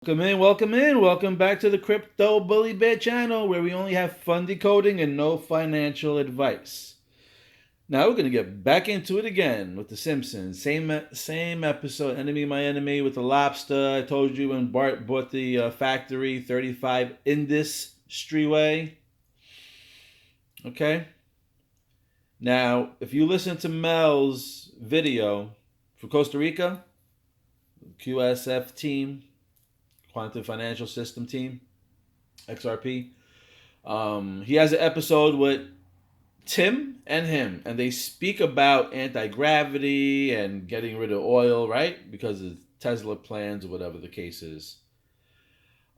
Welcome in. Welcome back to the Crypto Bully Bear channel where we only have fun decoding and no financial advice. Now we're going to get back into it again with The Simpsons. Same episode, Enemy My Enemy with the Lobster. I told you when Bart bought the factory, 35 Industry Way. Okay? Now, if you listen to Mel's video for Costa Rica, QSF team, Quantum Financial System team, XRP. He has an episode with Tim and him, and they speak about anti-gravity and getting rid of oil, right? Because of Tesla plans or whatever the case is.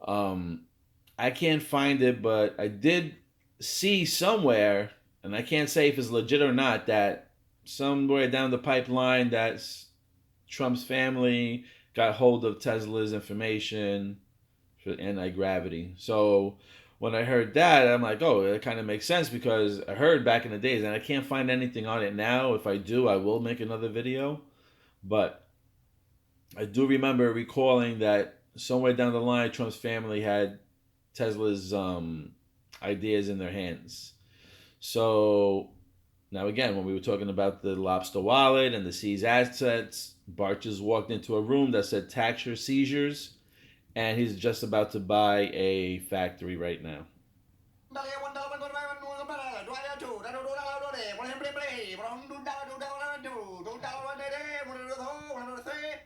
I can't find it, but I did see somewhere, and I can't say if it's legit or not, that somewhere down the pipeline that Trump's family got hold of Tesla's information for anti-gravity. So when I heard that, I'm like, oh, it kind of makes sense because I heard back in the days, and I can't find anything on it now. If I do, I will make another video. But I do remember recalling that somewhere down the line, Trump's family had Tesla's ideas in their hands. So now again, when we were talking about the Lobster wallet and the seized assets, Bart just walked into a room that said tax your seizures, and he's just about to buy a factory right now.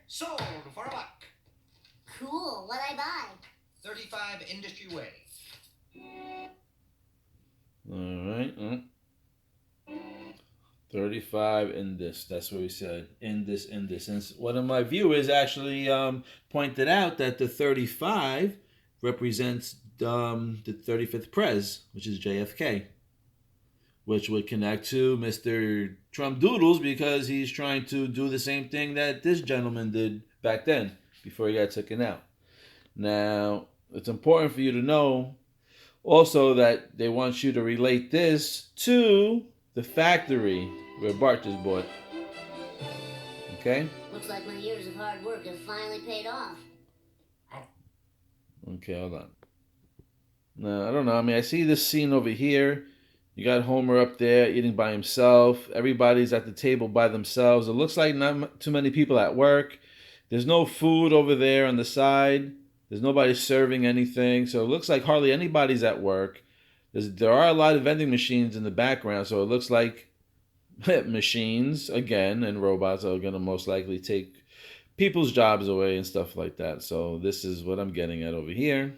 Sold for a buck. Cool. What'd I buy? 35 Industry Way. All right. 35 in this. That's what we said. In this. And one of my viewers actually pointed out that the 35 represents the 35th Prez, which is JFK, which would connect to Mr. Trump Doodles because he's trying to do the same thing that this gentleman did back then before he got taken out. Now, it's important for you to know also that they want you to relate this to the factory where Bart just bought. Okay? Looks like my years of hard work have finally paid off. Okay, hold on. Now, I don't know. I mean, I see this scene over here. You got Homer up there eating by himself. Everybody's at the table by themselves. It looks like not too many people at work. There's no food over there on the side. There's nobody serving anything. So it looks like hardly anybody's at work. There are a lot of vending machines in the background. So it looks like machines, again, and robots are going to most likely take people's jobs away and stuff like that. So this is what I'm getting at over here.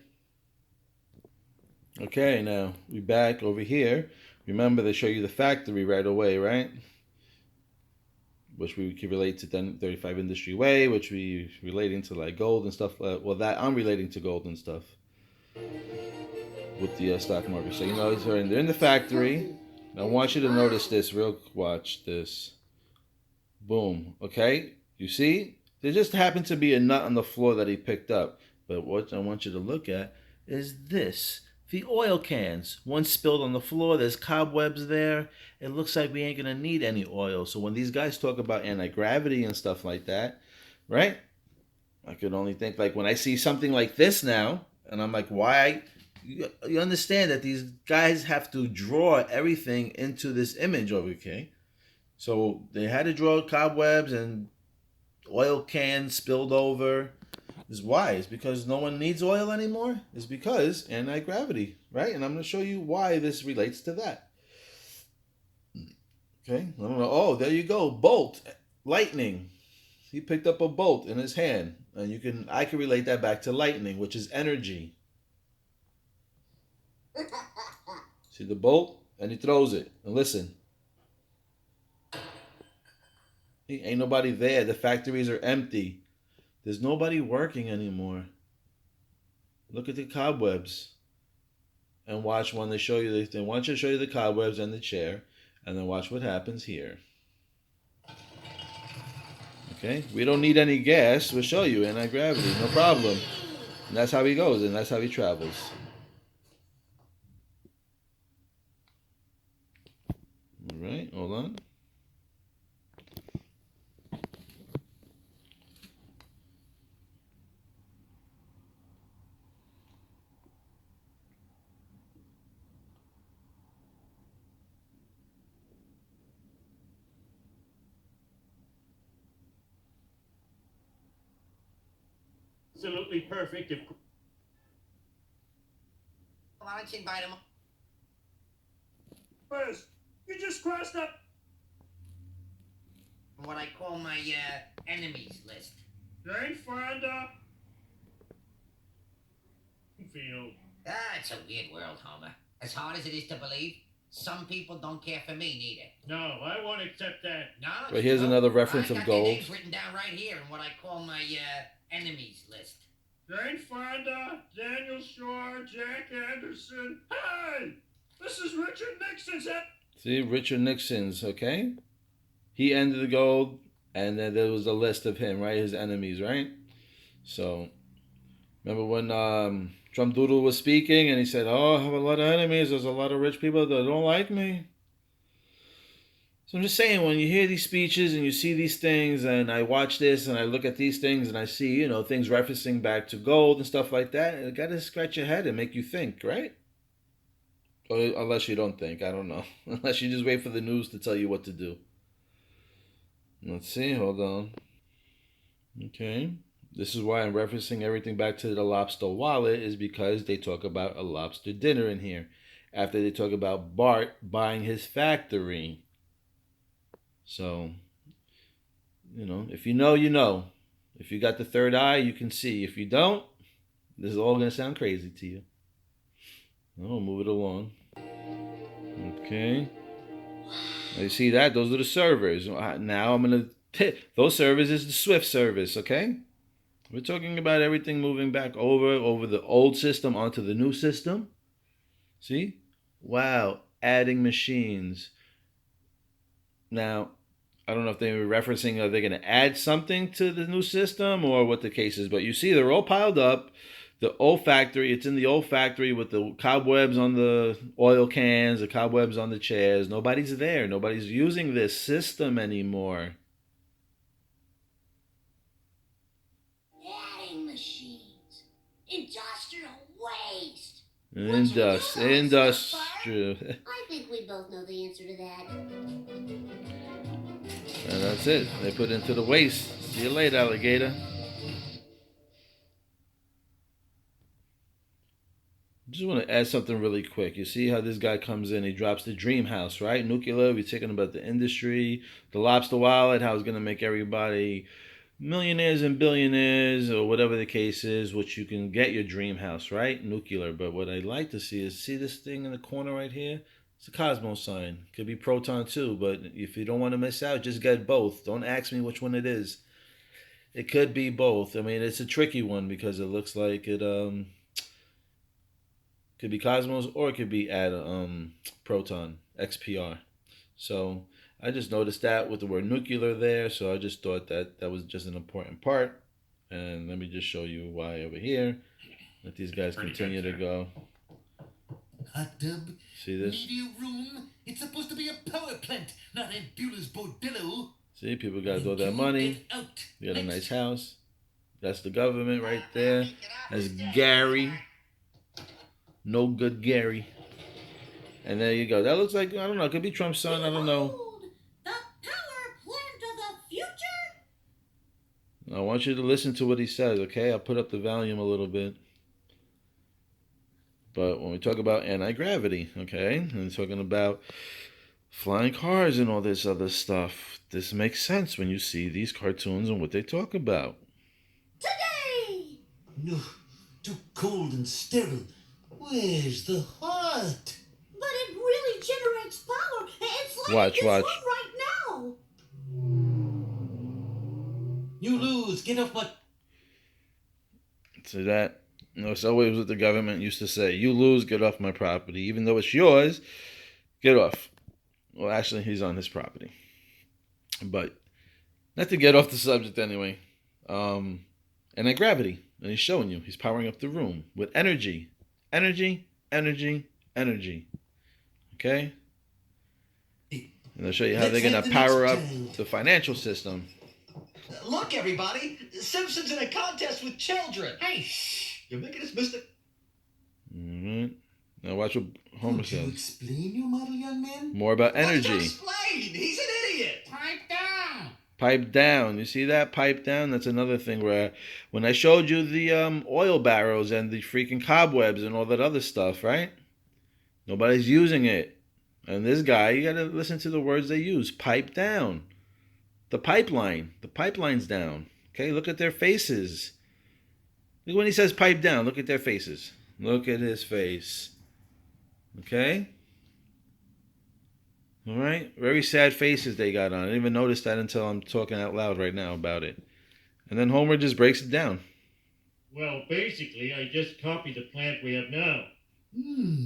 Okay, now we're back over here. Remember, they show you the factory right away, right? Which we can relate to 35 Industry Way, which we relating to like gold and stuff. Well, that I'm relating to gold and stuff with the stock market. So they're in the factory. I want you to notice this. Watch this. Boom. Okay, you see? There just happened to be a nut on the floor that he picked up. But what I want you to look at is this. The oil cans. One spilled on the floor. There's cobwebs there. It looks like we ain't going to need any oil. So when these guys talk about anti-gravity and stuff like that, right? I could only think like when I see something like this now, and I'm like, why? You understand that these guys have to draw everything into this image over, okay? So they had to draw cobwebs and oil cans spilled over. Is why? It's because no one needs oil anymore? It's because anti-gravity, right? And I'm going to show you why this relates to that. Okay? I don't know. Oh, there you go. Bolt. Lightning. He picked up a bolt in his hand. And I can relate that back to lightning, which is energy. See the bolt? And he throws it. And listen. Ain't nobody there. The factories are empty. There's nobody working anymore. Look at the cobwebs. And watch when they show you they want you to show you the cobwebs and the chair. And then watch what happens here. Okay? We don't need any gas. We'll show you anti-gravity. No problem. And that's how he goes, and that's how he travels. Alright, hold on. absolutely perfect if Why don't you invite him? Chris, you just crossed up. What I call my enemies list. Jane Fonda. Field. It's a weird world, Homer. As hard as it is to believe, some people don't care for me neither. No, I won't accept that. No, But here's no. another reference I of got their gold. names written down right here in what I call my enemies list. Jane Fonda, Daniel Shore, Jack Anderson. Hey! This is Richard Nixon's head. See, Richard Nixon's, okay? He ended the gold, and then there was a list of him, right? His enemies, right? So, remember when Trump Doodle was speaking, and he said, oh, I have a lot of enemies. There's a lot of rich people that don't like me. So I'm just saying, when you hear these speeches and you see these things, and I watch this and I look at these things and I see, you know, things referencing back to gold and stuff like that, it got to scratch your head and make you think, right? Or unless you don't think, I don't know. Unless you just wait for the news to tell you what to do. Let's see, hold on. Okay. This is why I'm referencing everything back to the Lobstr wallet, is because they talk about a lobster dinner in here. After they talk about Bart buying his factory. So, you know, if you know, you know. If you got the third eye, you can see. If you don't, this is all going to sound crazy to you. Oh, move it along. Okay. Now you see that? Those are the servers. Now I'm going to... Those servers is the Swift service, okay? We're talking about everything moving back over the old system onto the new system. See? Wow. Adding machines. Now, I don't know if they were referencing, are they going to add something to the new system or what the case is, but you see they're all piled up. The old factory, it's in the old factory with the cobwebs on the oil cans, the cobwebs on the chairs. Nobody's there. Nobody's using this system anymore. Adding machines. Industrial waste. Industrial. I think we both know the answer to that. And that's it. They put into the waste. See you later, alligator. Just want to add something really quick. You see how this guy comes in, he drops the dream house, right? Nuclear, we're talking about the industry, the Lobstr wallet, how it's going to make everybody millionaires and billionaires, or whatever the case is, which you can get your dream house, right? Nuclear. But what I'd like to see is, see this thing in the corner right here? It's a Cosmos sign. Could be Proton too, but if you don't want to miss out, just get both. Don't ask me which one it is. It could be both. I mean, it's a tricky one because it looks like it could be Cosmos or it could be at Proton XPR. So I just noticed that with the word nuclear there, so I just thought that that was just an important part. And let me just show you why over here. Let these guys continue to go. Hot tub, See this? media room. It's supposed to be a power plant, not a Bueller's Bordello. See, people got all that money. You got a nice house. That's the government right there. That's Gary. No good Gary. And there you go. That looks like, I don't know, it could be Trump's son, I don't know. The power plant of the future? I want you to listen to what he says, okay? I'll put up the volume a little bit. But when we talk about anti-gravity, okay, and we're talking about flying cars and all this other stuff, this makes sense when you see these cartoons and what they talk about. Today! No, too cold and sterile. Where's the heart? But it really generates power. It's like Watch, this watch. one right now. You lose. Get off my... See that? You know, it's always what the government used to say. You lose, get off my property. Even though it's yours, get off. Well, actually, he's on his property. But not to get off the subject anyway. Anti-gravity. And he's showing you. He's powering up the room with energy. Energy, energy, energy. Okay? And I'll show you how they're going to power up the financial system. Look, everybody! Simpsons in a contest with children! Hey, shh! You're making us miss the... Alright. Now watch what Homer Could you says. explain your model, young man? More about What's to energy. explain? He's an idiot! Pipe down! Pipe down. You see that? Pipe down. That's another thing where when I showed you the oil barrels and the freaking cobwebs and all that other stuff, right? Nobody's using it. And this guy, you got to listen to the words they use. Pipe down. The pipeline. The pipeline's down. Okay, look at their faces. Look when he says pipe down. Look at their faces. Look at his face. Okay? All right? Very sad faces they got on. I didn't even notice that until I'm talking out loud right now about it. And then Homer just breaks it down. Well, basically, I just copied the plant we have now. Hmm.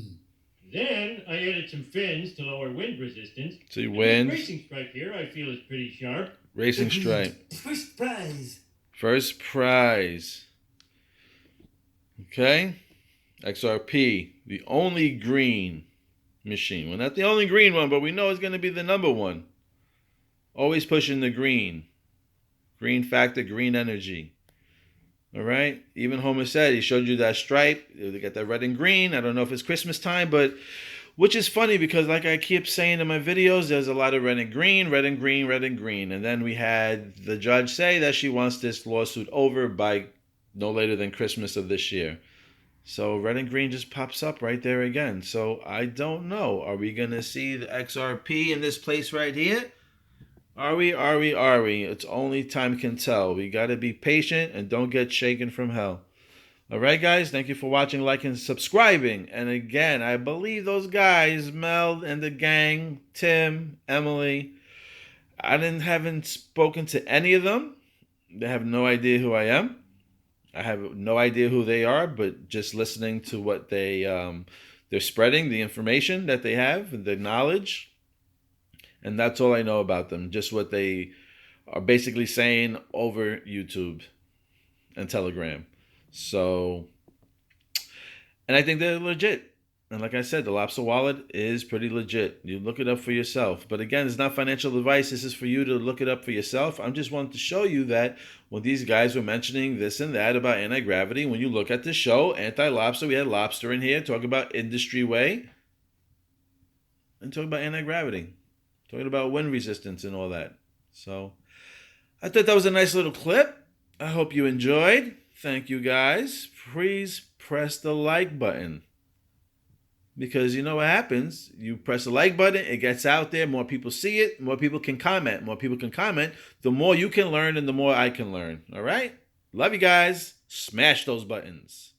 Then I added some fins to lower wind resistance. See, And winds. this racing stripe here I feel is pretty sharp. Racing Agreed. stripe. First prize. First prize. Okay? XRP. The only green machine. Well, not the only green one, but we know it's going to be the number one. Always pushing the green. Green factor, green energy. All right? Even Homer said, he showed you that stripe. They got that red and green. I don't know if it's Christmas time, but which is funny because like I keep saying in my videos, there's a lot of red and green, red and green, red and green. And then we had the judge say that she wants this lawsuit over by no later than Christmas of this year. So red and green just pops up right there again. So I don't know. Are we going to see the XRP in this place right here? Are we? It's only time can tell. We got to be patient and don't get shaken from hell. All right, guys. Thank you for watching, liking, subscribing. And again, I believe those guys, Mel and the gang, Tim, Emily, haven't spoken to any of them. They have no idea who I am. I have no idea who they are, but just listening to what they're spreading, the information that they have, the knowledge, and that's all I know about them. Just what they are basically saying over YouTube and Telegram. So, and I think they're legit. And like I said, the Lobstr wallet is pretty legit. You look it up for yourself. But again, it's not financial advice. This is for you to look it up for yourself. I'm just wanting to show you that when these guys were mentioning this and that about anti-gravity, when you look at the show, Anti-Lobster, we had Lobstr in here, talking about industry way, and talking about anti-gravity, talking about wind resistance and all that. So I thought that was a nice little clip. I hope you enjoyed. Thank you, guys. Please press the like button. Because you know what happens? You press the like button, it gets out there, more people see it, more people can comment. More people can comment, the more you can learn and the more I can learn. All right? Love you guys. Smash those buttons.